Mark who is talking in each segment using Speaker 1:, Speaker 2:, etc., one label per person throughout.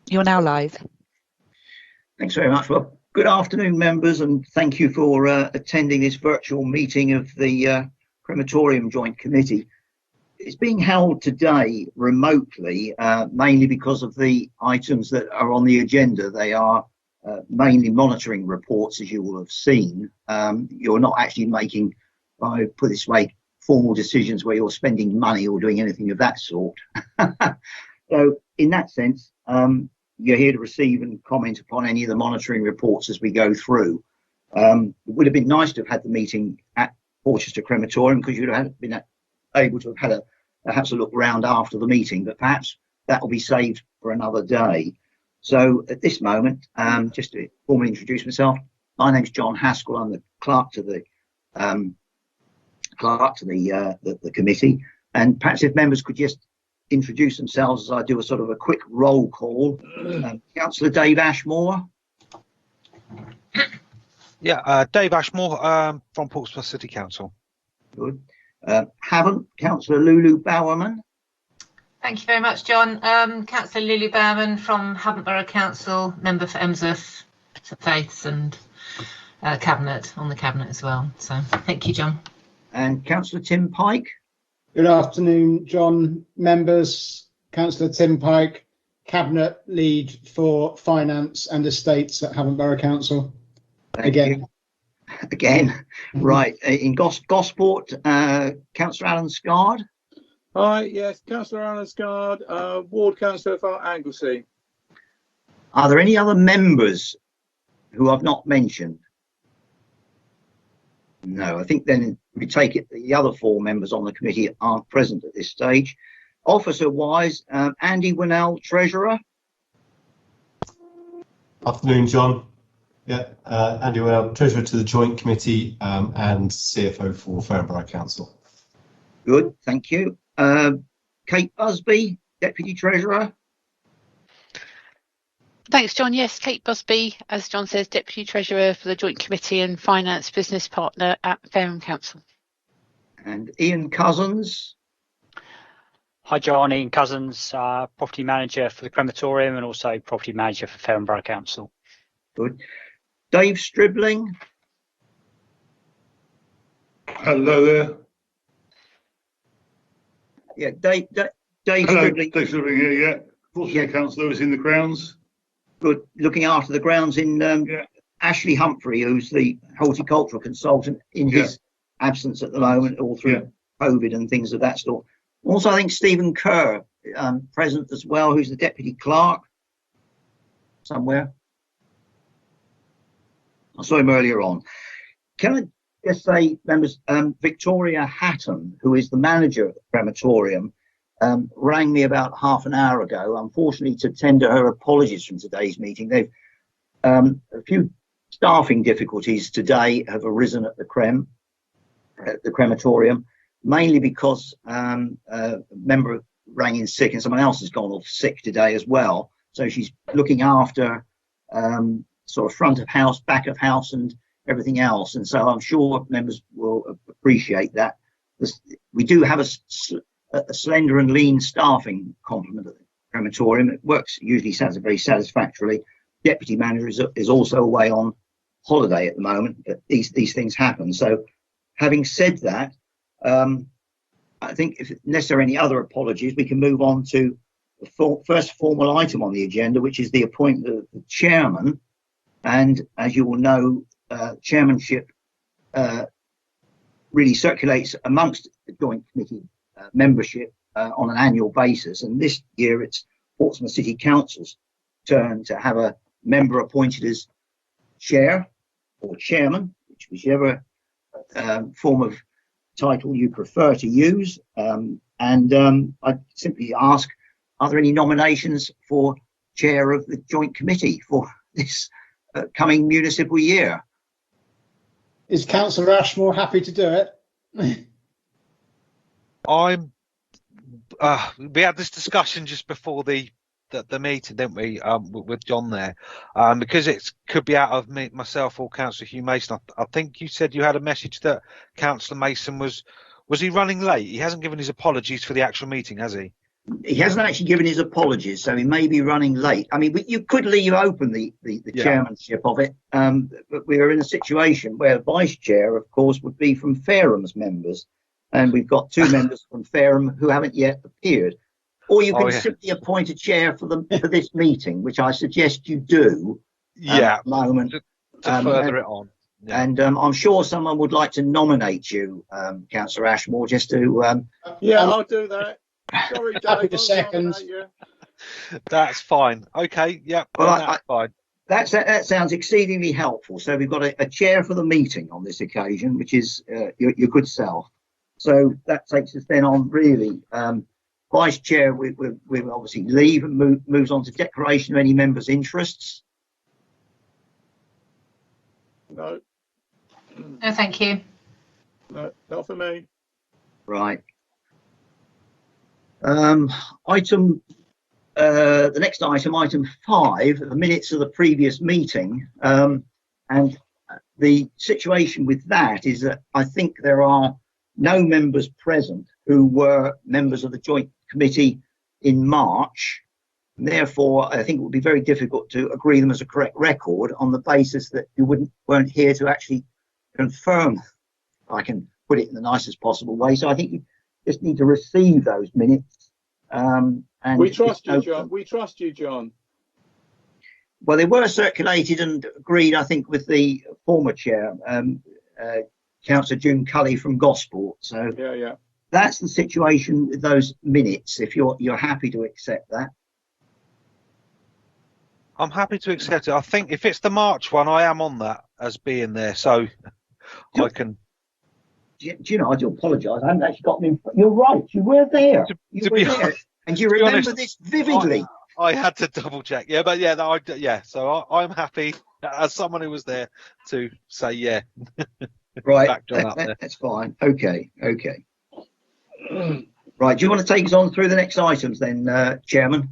Speaker 1: You're now live.
Speaker 2: Thanks very much. Well, good afternoon, members, and thank you for attending this virtual meeting of the Crematorium Joint Committee. It's being held today remotely, mainly because of the items that are on the agenda. They are mainly monitoring reports, as you will have seen. You're not actually making, I put it this way, formal decisions where you're spending money or doing anything of that sort. So in that sense, you're here to receive and comment upon any of the monitoring reports as we go through. It would have been nice to have had the meeting at Portchester Crematorium, because you'd have been able to have had perhaps a look round after the meeting, but perhaps that will be saved for another day. So at this moment, just to formally introduce myself, my name's John Haskell. I'm the clerk to the committee, and perhaps if members could just introduce themselves as I do a sort of a quick roll call. Councillor Dave Ashmore.
Speaker 3: Yeah, Dave Ashmore from Portsmouth City Council.
Speaker 2: Good. Havant, Councillor Lulu Bowerman.
Speaker 4: Thank you very much, John. Councillor Lulu Bowerman from Havant Borough Council, member for Emsworth, St Faiths, and Cabinet, on the Cabinet as well. So thank you, John.
Speaker 2: And Councillor Tim Pike.
Speaker 5: Good afternoon, John, members. Councillor Tim Pike, Cabinet Lead for Finance and Estates at Havant Borough Council. Again. Right.
Speaker 2: In Gosport, Councillor Alan Scard.
Speaker 6: Hi, yes, Councillor Alan Scard, Ward Councillor for Anglesey.
Speaker 2: Are there any other members who I've not mentioned? No, I think then we take it the other four members on the committee aren't present at this stage. Officer-wise, Andy Winnell, Treasurer.
Speaker 7: Afternoon, John. Yeah, Andy Winnell, Treasurer to the Joint Committee and CFO for Farnborough Council.
Speaker 2: Good, thank you. Kate Busby, Deputy Treasurer.
Speaker 1: Thanks, John. Yes, Kate Busby, as John says, Deputy Treasurer for the Joint Committee and Finance Business Partner at Fareham Council.
Speaker 2: And Ian Cousins.
Speaker 8: Hi, John. Ian Cousins, Property Manager for the Crematorium and also Property Manager for Fareham Borough Council.
Speaker 2: Good. Dave Stribling.
Speaker 9: Hello there.
Speaker 2: Yeah, Dave
Speaker 9: Hello,
Speaker 2: Stribling.
Speaker 9: Dave Stribling here, yeah. Portchester Councillor is in the grounds.
Speaker 2: Good. Looking after the grounds in Ashley Humphrey, who's the horticultural consultant in his absence at the moment, all through COVID and things of that sort. Also, I think Stephen Kerr present as well, who's the deputy clerk somewhere. I saw him earlier on. Can I just say, members, Victoria Hatton, who is the manager of the crematorium, rang me about half an hour ago, unfortunately, to tender her apologies from today's meeting. They've a few staffing difficulties today have arisen at the crematorium, mainly because a member rang in sick and someone else has gone off sick today as well. So she's looking after sort of front of house, back of house, and everything else. And so I'm sure members will appreciate that. We do have a slender and lean staffing complement at the crematorium. It works usually very satisfactorily. Deputy manager is also away on holiday at the moment, but these things happen. So having said that, I think unless there are any other apologies, we can move on to the first formal item on the agenda, which is the appointment of the chairman. And as you will know, chairmanship really circulates amongst the joint committee membership on an annual basis, and this year it's Portsmouth City Council's turn to have a member appointed as chair or chairman, whichever form of title you prefer to use. I'd simply ask, are there any nominations for chair of the joint committee for this coming municipal year?
Speaker 5: Is Councillor Ashmore happy to do it?
Speaker 3: We had this discussion just before the meeting, didn't we, with John there, because it could be out of myself or Councillor Hugh Mason. I think you said you had a message that Councillor Mason was he running late? He hasn't given his apologies for the actual meeting, has he?
Speaker 2: He hasn't actually given his apologies, so he may be running late. I mean, you could leave open the chairmanship of it, but we are in a situation where vice chair, of course, would be from Farehams members, and we've got 2 members from Fareham who haven't yet appeared. Or you can simply appoint a chair for this meeting, which I suggest you do. At the moment,
Speaker 3: to further it on. Yeah.
Speaker 2: And I'm sure someone would like to nominate you, Councillor Ashmore, just to.
Speaker 6: I'll do that. Sorry, Dave.
Speaker 5: Happy to second.
Speaker 3: That's fine. Okay. Yeah.
Speaker 2: Well,
Speaker 3: that's fine.
Speaker 2: That sounds exceedingly helpful. So we've got a chair for the meeting on this occasion, which is your good self. So that takes us then on really. Vice chair, we obviously leave and moves on to declaration of any members' interests.
Speaker 6: No.
Speaker 4: No, thank you.
Speaker 6: No, not for me.
Speaker 2: Right. The next item 5, the minutes of the previous meeting, and the situation with that is that I think there are no members present who were members of the joint committee in March. And therefore, I think it would be very difficult to agree them as a correct record on the basis that you weren't here to actually confirm. If I can put it in the nicest possible way. So I think you just need to receive those minutes. And
Speaker 6: we trust you, John. We trust you, John.
Speaker 2: Well, they were circulated and agreed, I think, with the former chair, Councillor June Cully from Gosport. So
Speaker 6: yeah,
Speaker 2: that's the situation with those minutes. If you're happy to accept that.
Speaker 3: I'm happy to accept it. I think if it's the March one, I am on that as being there, so I can.
Speaker 2: Do you know? I do apologise. I haven't actually got them. You're right. You were there. You were there, and you remember
Speaker 3: honest,
Speaker 2: this vividly.
Speaker 3: I had to double check. Yeah, but yeah, So I'm happy as someone who was there to say yeah.
Speaker 2: Right. That's fine. Okay. Right. Do you want to take us on through the next items then, Chairman?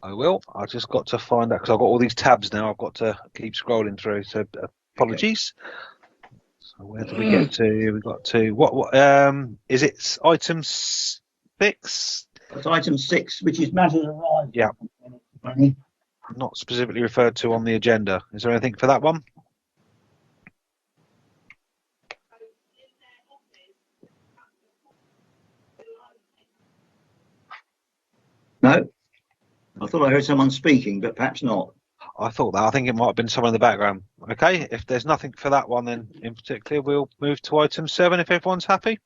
Speaker 3: I will. I just got to find out because I've got all these tabs now. I've got to keep scrolling through. So apologies. Okay. So where did we get to? We got to what? Is it item 6?
Speaker 2: It's item 6, which is matters arising.
Speaker 3: Yeah. Not specifically referred to on the agenda. Is there anything for that one?
Speaker 2: No. I thought I heard someone speaking, but perhaps not.
Speaker 3: I thought that. I think it might have been someone in the background. Okay, if there's nothing for that one, then in particular, we'll move to item 7 if everyone's happy.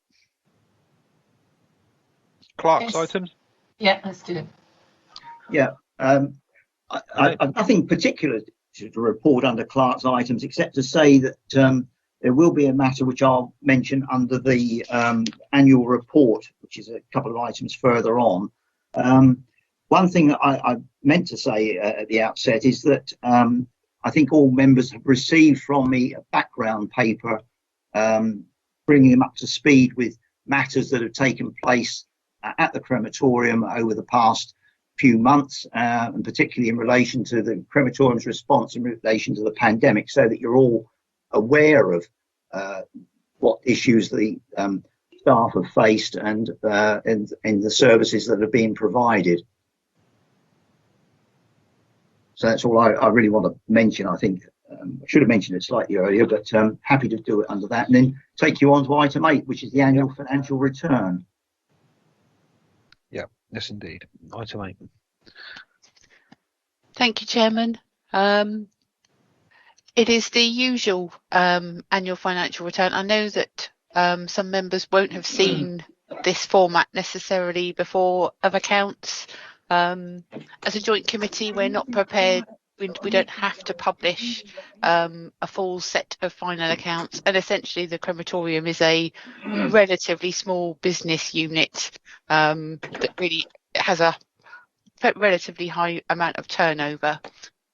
Speaker 3: Clerk's items?
Speaker 4: Yeah, let's do it.
Speaker 2: Yeah. I've nothing particular to report under Clerk's items, except to say that there will be a matter which I'll mention under the annual report, which is a couple of items further on. One thing that I meant to say at the outset is that I think all members have received from me a background paper bringing them up to speed with matters that have taken place at the crematorium over the past few months, and particularly in relation to the crematorium's response in relation to the pandemic, so that you're all aware of what issues the staff have faced and the services that are being provided. So that's all I really want to mention. I think I should have mentioned it slightly earlier, but happy to do it under that. And then take you on to item 8, which is the annual financial return.
Speaker 3: Yeah, yes, indeed. Item 8.
Speaker 1: Thank you, Chairman. It is the usual annual financial return. I know that some members won't have seen this format necessarily before of accounts. As a joint committee, we're not prepared. We don't have to publish a full set of final accounts, and essentially the crematorium is a relatively small business unit that really has a relatively high amount of turnover,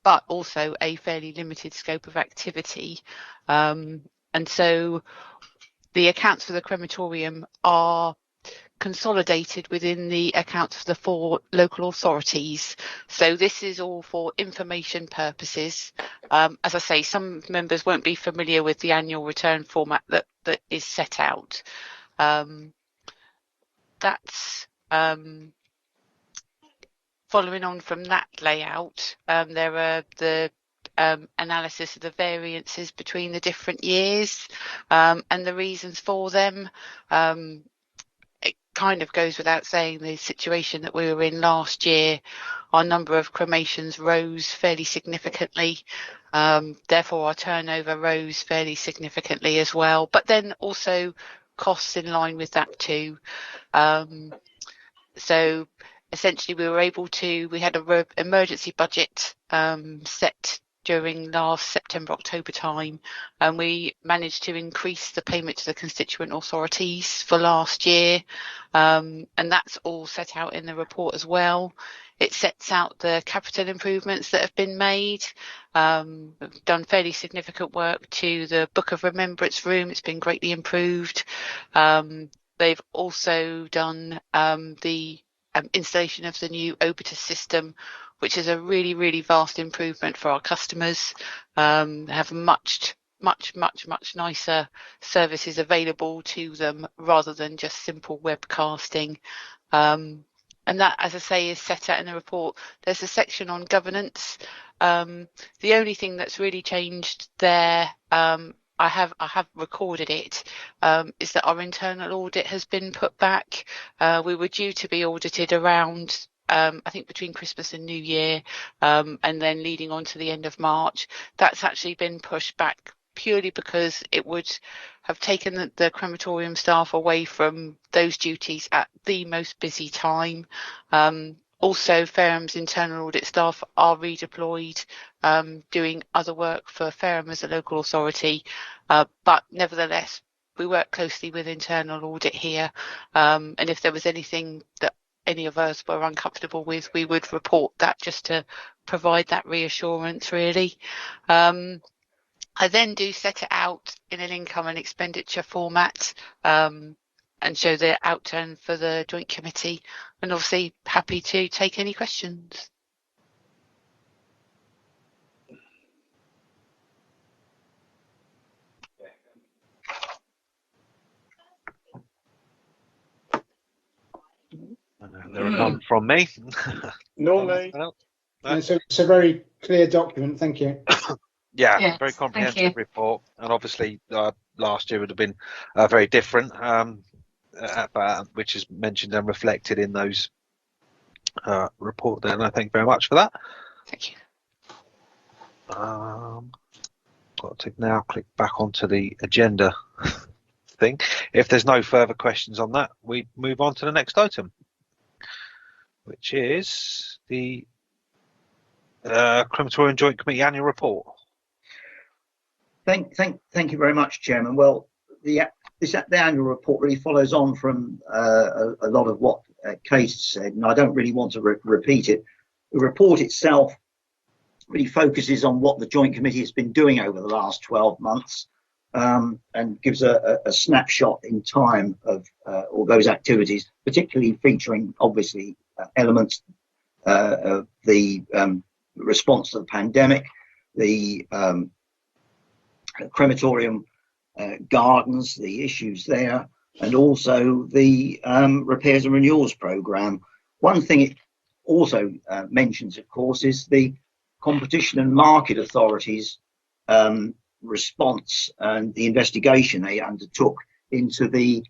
Speaker 1: but also a fairly limited scope of activity. And so the accounts for the crematorium are consolidated within the accounts for the 4 local authorities. So this is all for information purposes. As I say, some members won't be familiar with the annual return format that is set out. that's following on from that layout. There are the analysis of the variances between the different years and the reasons for them. It kind of goes without saying, the situation that we were in last year, our number of cremations rose fairly significantly. Therefore, our turnover rose fairly significantly as well. But then also costs in line with that too. So essentially, we had a emergency budget set during last September-October time, and we managed to increase the payment to the constituent authorities for last year, and that's all set out in the report as well. It sets out the capital improvements that have been made. We've done fairly significant work to the Book of Remembrance room. It's been greatly improved. They've also done the installation of the new Obitus system, which is a really, really vast improvement for our customers. They have much nicer services available to them rather than just simple webcasting. And that, as I say, is set out in the report. There's a section on governance. The only thing that's really changed there, I have recorded it, is that our internal audit has been put back. We were due to be audited around I think between Christmas and New Year, and then leading on to the end of March. That's actually been pushed back purely because it would have taken the crematorium staff away from those duties at the most busy time. Also, Farehams internal audit staff are redeployed, doing other work for Fareham as a local authority, but nevertheless, we work closely with internal audit here, and if there was anything that any of us were uncomfortable with, we would report that just to provide that reassurance, really. I then do set it out in an income and expenditure format, and show the outturn for the Joint Committee, and obviously happy to take any questions.
Speaker 3: There are none from me.
Speaker 6: Normally.
Speaker 5: It's a very clear document. Thank you.
Speaker 3: Yeah,
Speaker 4: Yes,
Speaker 3: very
Speaker 4: thank
Speaker 3: comprehensive
Speaker 4: you.
Speaker 3: report, and obviously last year would have been very different, which is mentioned and reflected in those report there, and I thank you very much for that.
Speaker 1: Thank you.
Speaker 3: Got to now click back onto the agenda thing. If there's no further questions on that, we move on to the next item, which is the Crematorium Joint Committee annual report.
Speaker 2: Thank you very much, Chairman. Well, the annual report really follows on from a lot of what Kate said, and I don't really want to repeat it. The report itself really focuses on what the Joint Committee has been doing over the last 12 months, and gives a snapshot in time of all those activities, particularly featuring, obviously, elements of the response to the pandemic, the crematorium gardens, the issues there, and also the repairs and renewals programme. One thing it also mentions, of course, is the Competition and Market Authority's response and the investigation they undertook into the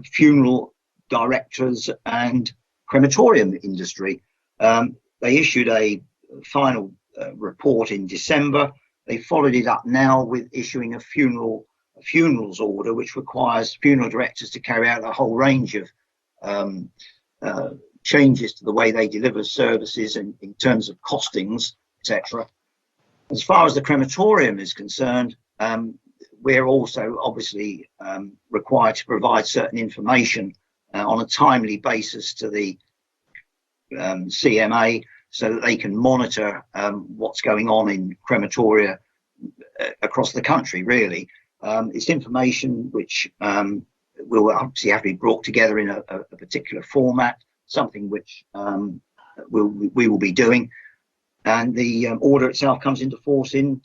Speaker 2: funeral directors and crematorium industry. They issued a final report in December. They followed it up now with issuing a funerals order, which requires funeral directors to carry out a whole range of changes to the way they deliver services in terms of costings, etc. As far as the crematorium is concerned, we're also obviously required to provide certain information on a timely basis to the CMA, so that they can monitor what's going on in crematoria across the country, really. It's information which will obviously have to be brought together in a particular format, something which we will be doing. And the order itself comes into force in,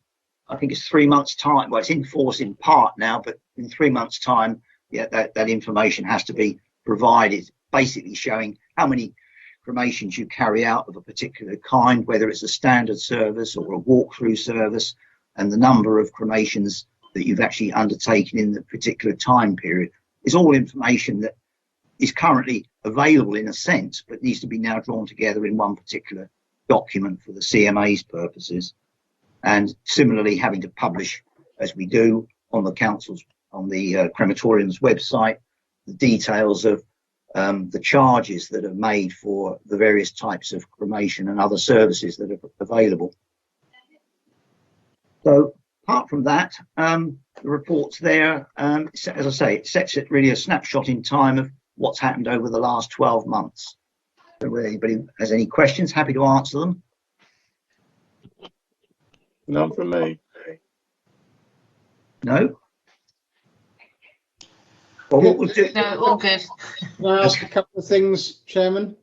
Speaker 2: I think it's 3 months' time. Well, it's in force in part now, but in 3 months' time, that information has to be provided, basically showing how many cremations you carry out of a particular kind, whether it's a standard service or a walk-through service, and the number of cremations that you've actually undertaken in the particular time period. It's all information that is currently available in a sense, but needs to be now drawn together in one particular document for the CMA's purposes. And similarly, having to publish, as we do on the council's, on the crematorium's website, the details of the charges that are made for the various types of cremation and other services that are available. So apart from that, the report's there. As I say, it sets it really a snapshot in time of what's happened over the last 12 months. So if anybody has any questions, happy to answer them.
Speaker 6: None from me.
Speaker 2: No? Well, what we'll do...
Speaker 4: No, all good.
Speaker 5: Can I ask a couple of things, Chairman?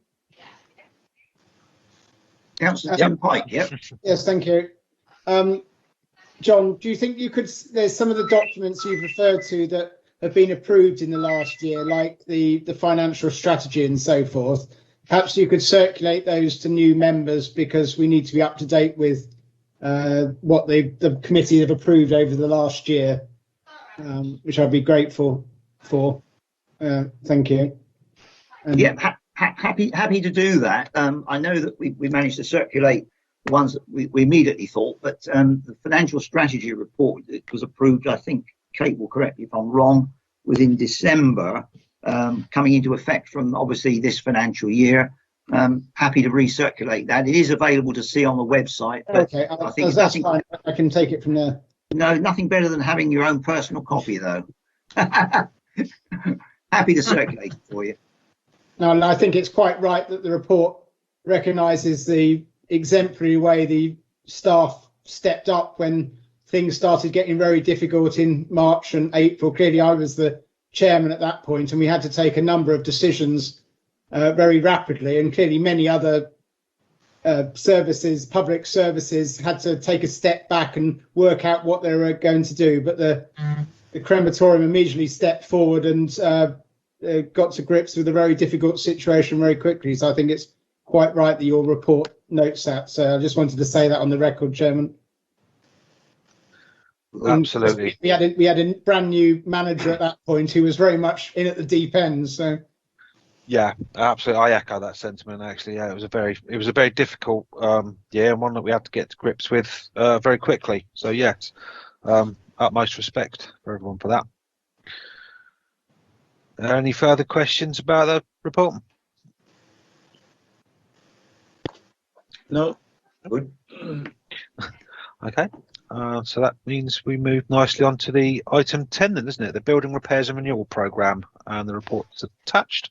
Speaker 2: Councillor Tim Pike, yep.
Speaker 5: Yes, thank you. John, do you think you could, there's some of the documents you've referred to that have been approved in the last year, like the financial strategy and so forth. Perhaps you could circulate those to new members, because we need to be up to date with what the committee have approved over the last year, which I'd be grateful for. Thank you.
Speaker 2: Yeah, happy to do that. I know that we managed to circulate the ones that we immediately thought, but the financial strategy report that was approved, I think Kate will correct me if I'm wrong, was in December, coming into effect from obviously this financial year. Happy to recirculate that. It is available to see on the website. But
Speaker 5: Okay,
Speaker 2: I think
Speaker 5: that's fine. I can take it from there.
Speaker 2: No, nothing better than having your own personal copy, though. Happy to circulate it for you.
Speaker 5: No, and I think it's quite right that the report recognises the exemplary way the staff stepped up when things started getting very difficult in March and April. Clearly, I was the chairman at that point, and we had to take a number of decisions very rapidly. And clearly, many other services, public services, had to take a step back and work out what they were going to do. But the crematorium immediately stepped forward and got to grips with a very difficult situation very quickly. So I think it's quite right that your report notes that. So I just wanted to say that on the record, Chairman.
Speaker 3: Absolutely.
Speaker 5: We had a brand new manager at that point who was very much in at the deep end. So
Speaker 3: yeah, absolutely. I echo that sentiment. Actually, yeah, it was a very difficult year, and one that we had to get to grips with very quickly. So yes, utmost respect for everyone for that. Are there any further questions about the report?
Speaker 6: No.
Speaker 2: Good.
Speaker 3: Okay. So that means we move nicely on to the item 10 then, isn't it? The Building Repairs and Renewal Programme, and the report's attached.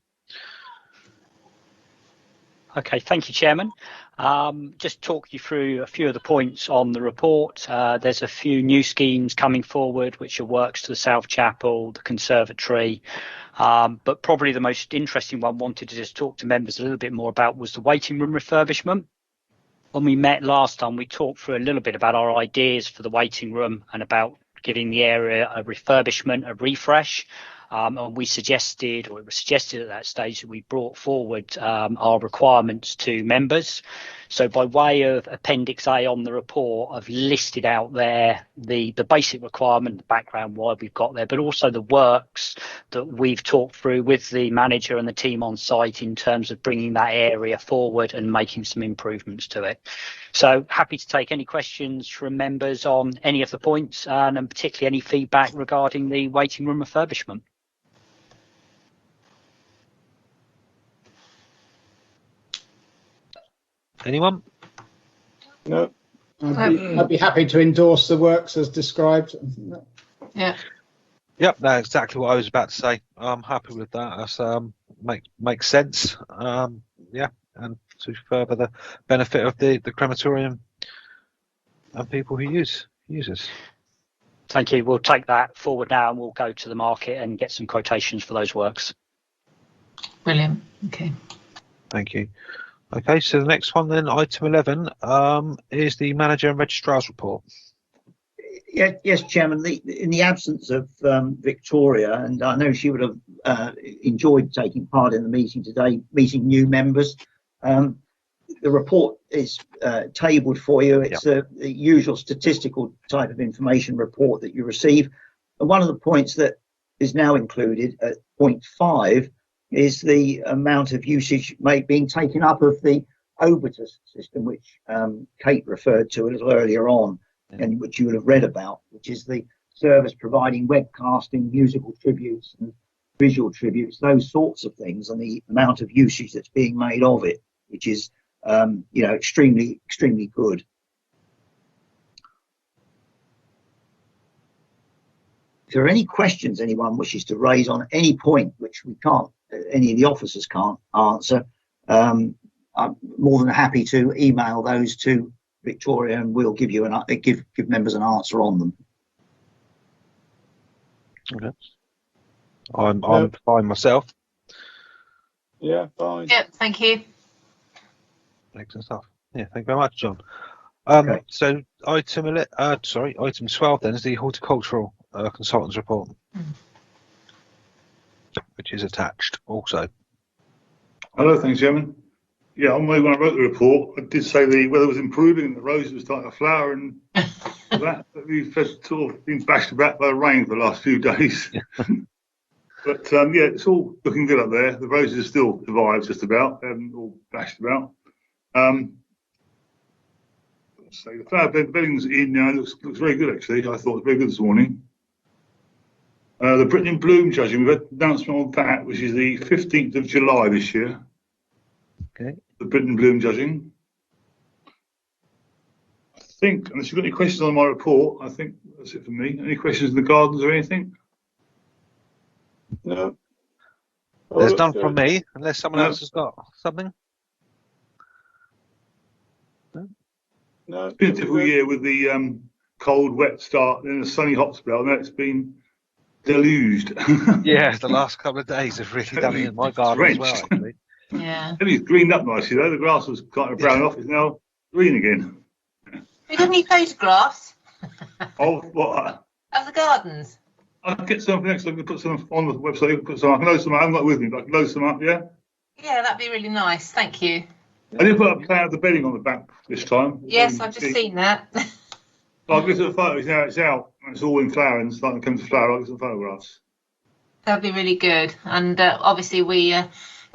Speaker 8: Okay, thank you, Chairman. Just talk you through a few of the points on the report. There's a few new schemes coming forward, which are works to the South Chapel, the conservatory, but probably the most interesting one I wanted to just talk to members a little bit more about was the waiting room refurbishment. When we met last time, we talked through a little bit about our ideas for the waiting room and about giving the area a refurbishment, a refresh. And we suggested, or it was suggested at that stage, that we brought forward our requirements to members. So by way of Appendix A on the report, I've listed out there the basic requirement, the background, why we've got there, but also the works that we've talked through with the manager and the team on site in terms of bringing that area forward and making some improvements to it. So happy to take any questions from members on any of the points, and particularly any feedback regarding the waiting room refurbishment.
Speaker 3: Anyone?
Speaker 6: No.
Speaker 5: I'd be happy to endorse the works as described.
Speaker 4: Yeah.
Speaker 3: Yep, that's exactly what I was about to say. I'm happy with that. That's makes sense. Yeah, and to further the benefit of the crematorium and people who use it.
Speaker 8: Thank you. We'll take that forward now, and we'll go to the market and get some quotations for those works.
Speaker 4: Brilliant. Okay.
Speaker 3: Thank you. Okay, so the next one then, item 11, is the manager and registrar's report.
Speaker 2: Yes, Chairman. In the absence of Victoria, and I know she would have enjoyed taking part in the meeting today, meeting new members. The report is tabled for you. It's the usual statistical type of information report that you receive. And one of the points that is now included at point 5 is the amount of usage being taken up of the Obitus system, which Kate referred to a little earlier on, and which you will have read about, which is the service providing webcasting, musical tributes and visual tributes, those sorts of things, and the amount of usage that's being made of it, which is extremely good. If there are any questions anyone wishes to raise on any point which we can't, any of the officers can't answer, I'm more than happy to email those to Victoria, and we'll give you give members an answer on them.
Speaker 3: Okay. I'm fine myself.
Speaker 6: Yeah, fine.
Speaker 4: Yep, thank you.
Speaker 3: Excellent stuff. Yeah, thank you very much, John.
Speaker 2: Okay.
Speaker 3: So item 12 then is the horticultural consultants report, which is attached also.
Speaker 9: Hello, thanks, Chairman. Yeah, when I wrote the report, I did say the weather was improving and the roses were starting to flower, and that we've sort of been bashed about by the rain for the last few days. But yeah, it's all looking good up there. The roses are still survived just about, they haven't all bashed about. So the flower bedding's in now. Looks very good actually. I thought it was very good this morning. The Britain in Bloom judging, we've had an announcement on that, which is the 15th of July this year.
Speaker 3: Okay.
Speaker 9: The Britain in Bloom judging. I think, unless you've got any questions on my report, I think that's it for me. Any questions in the gardens or anything?
Speaker 6: No.
Speaker 3: There's none from me, unless someone
Speaker 9: No.
Speaker 3: else has got something.
Speaker 6: No.
Speaker 9: It's been a typical year with the cold, wet start, then a sunny hot spell, and it's been deluged.
Speaker 3: Yeah, the last couple of days have really done it in my garden as well, actually.
Speaker 4: Yeah.
Speaker 9: It's greened up nicely though. The grass was kind of brown off. It's now green again.
Speaker 4: Have you got any photographs
Speaker 9: Oh, what?
Speaker 4: of the gardens?
Speaker 9: I'll get some next time. I can put some on the website. I can put some. I can load some up. I haven't got it with me, but I can load some up. Yeah.
Speaker 4: Yeah, that'd be really nice. Thank you.
Speaker 9: I did put a plan of the bedding on the back this time.
Speaker 4: Yes, I've just seen that.
Speaker 9: I'll get some photos now. It's out. It's all in flower and starting to come to flower. I'll get some photographs.
Speaker 4: That'd be really good. And obviously we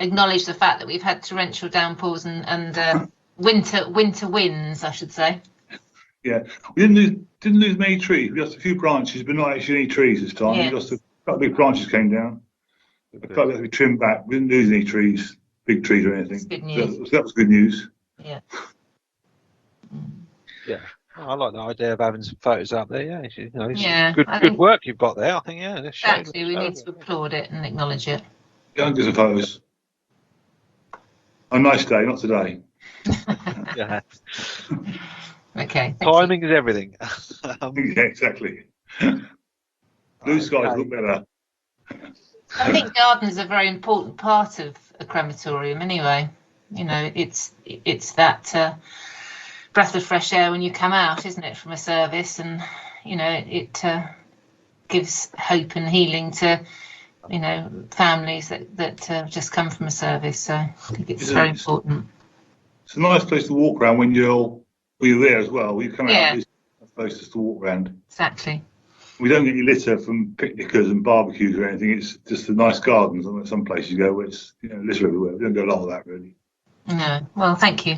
Speaker 4: acknowledge the fact that we've had torrential downpours and winter winds, I should say.
Speaker 9: Yeah, we didn't lose many trees. We lost a few branches, but not actually any trees this time.
Speaker 4: Yes.
Speaker 9: We lost a couple of big branches came down. A couple that we trimmed back. We didn't lose any trees, big trees or anything.
Speaker 4: That's good news.
Speaker 9: So that was good news.
Speaker 4: Yeah.
Speaker 3: Yeah. Oh, I like the idea of having some photos up there. Yeah, it's
Speaker 4: Yeah,
Speaker 3: good
Speaker 4: I
Speaker 3: good
Speaker 4: think-
Speaker 3: work you've got there. I think
Speaker 4: Exactly, we need to applaud it and acknowledge it.
Speaker 9: Yeah, I'll get some photos. A nice day, not today.
Speaker 3: Yeah.
Speaker 4: Okay.
Speaker 3: Timing is everything.
Speaker 9: Yeah, exactly. Blue skies look better.
Speaker 4: I think gardens are a very important part of a crematorium anyway. You know, it's that breath of fresh air when you come out, isn't it, from a service, and you know it gives hope and healing to families that have just come from a service. So I think it's very important.
Speaker 9: It's a nice place to walk around when you're there as well. When you come
Speaker 4: Yeah.
Speaker 9: out, it's a place just to walk around.
Speaker 4: Exactly.
Speaker 9: We don't get any litter from picnickers and barbecues or anything. It's just the nice gardens. And some places you go where it's litter everywhere. We don't get a lot of that really.
Speaker 4: No. Well, thank you.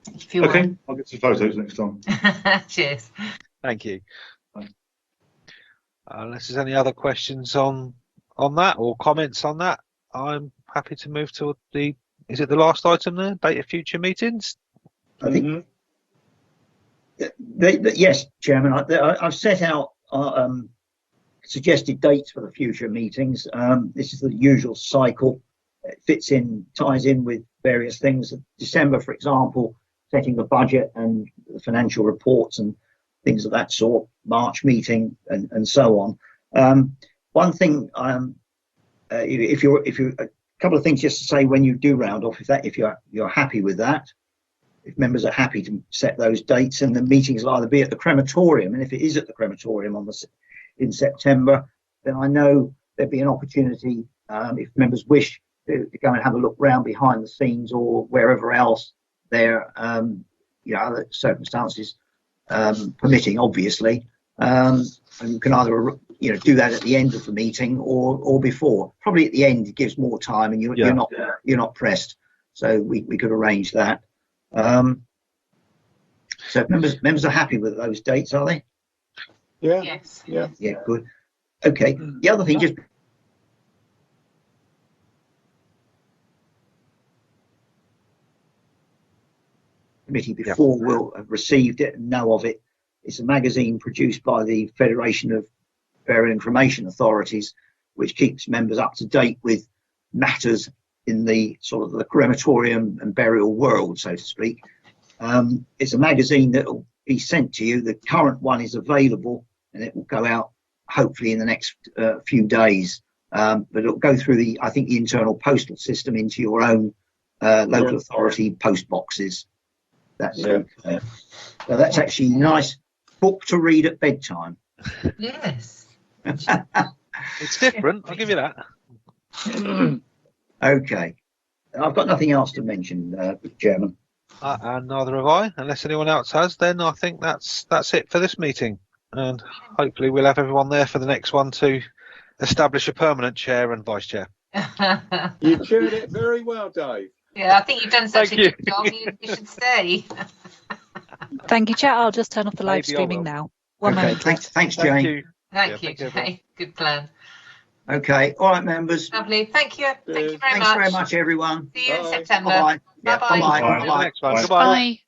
Speaker 4: Thank you for your
Speaker 9: Okay, I'll get some photos next time.
Speaker 4: work. Cheers.
Speaker 3: Thank you. Unless there's any other questions on that or comments on that, I'm happy to move to is it the last item there? Date of future meetings?
Speaker 2: I think. Yes, Chairman. I've set out suggested dates for the future meetings. This is the usual cycle. It ties in with various things. December, for example, setting the budget and the financial reports and things of that sort. March meeting and so on. One thing, if you're a couple of things just to say when you do round off, if you're happy with that. if members are happy to set those dates, and the meetings will either be at the crematorium, and if it is at the crematorium in September, then I know there'd be an opportunity, if members wish to go and have a look round behind the scenes or wherever else there, other circumstances permitting, obviously, and you can either do that at the end of the meeting or before. Probably at the end it gives more time, and you're not pressed, so we could arrange that. So members are happy with those dates, are they?
Speaker 6: Yeah.
Speaker 4: Yes.
Speaker 6: Yeah.
Speaker 2: Yeah, good. Okay. The other thing, just committee before will have received it and know of it. It's a magazine produced by the Federation of Burial and Cremation Authorities, which keeps members up to date with matters in the sort of the crematorium and burial world, so to speak. It's a magazine that will be sent to you. The current one is available, and it will go out hopefully in the next few days. But it'll go through the internal postal system into your own local authority post boxes. So that's actually a nice book to read at bedtime.
Speaker 4: Yes.
Speaker 3: It's different, I'll give you that.
Speaker 2: Okay. I've got nothing else to mention, Chairman.
Speaker 3: And neither have I. Unless anyone else has, then I think that's it for this meeting. And hopefully we'll have everyone there for the next one to establish a permanent chair and vice chair.
Speaker 6: You chaired it very well, Dave.
Speaker 4: Yeah, I think you've done such a good job. You should stay.
Speaker 10: Thank you, Chair. I'll just turn off the live streaming now. One moment.
Speaker 2: Thanks, Jane.
Speaker 4: Thank you, Jay. Good plan.
Speaker 2: Okay. All right, members.
Speaker 4: Lovely. Thank you. Thank you very much.
Speaker 2: Thanks very much, everyone.
Speaker 4: See you in September.
Speaker 2: Bye-bye.
Speaker 4: Bye-bye.
Speaker 2: Bye-bye.
Speaker 3: Next one.
Speaker 1: Bye.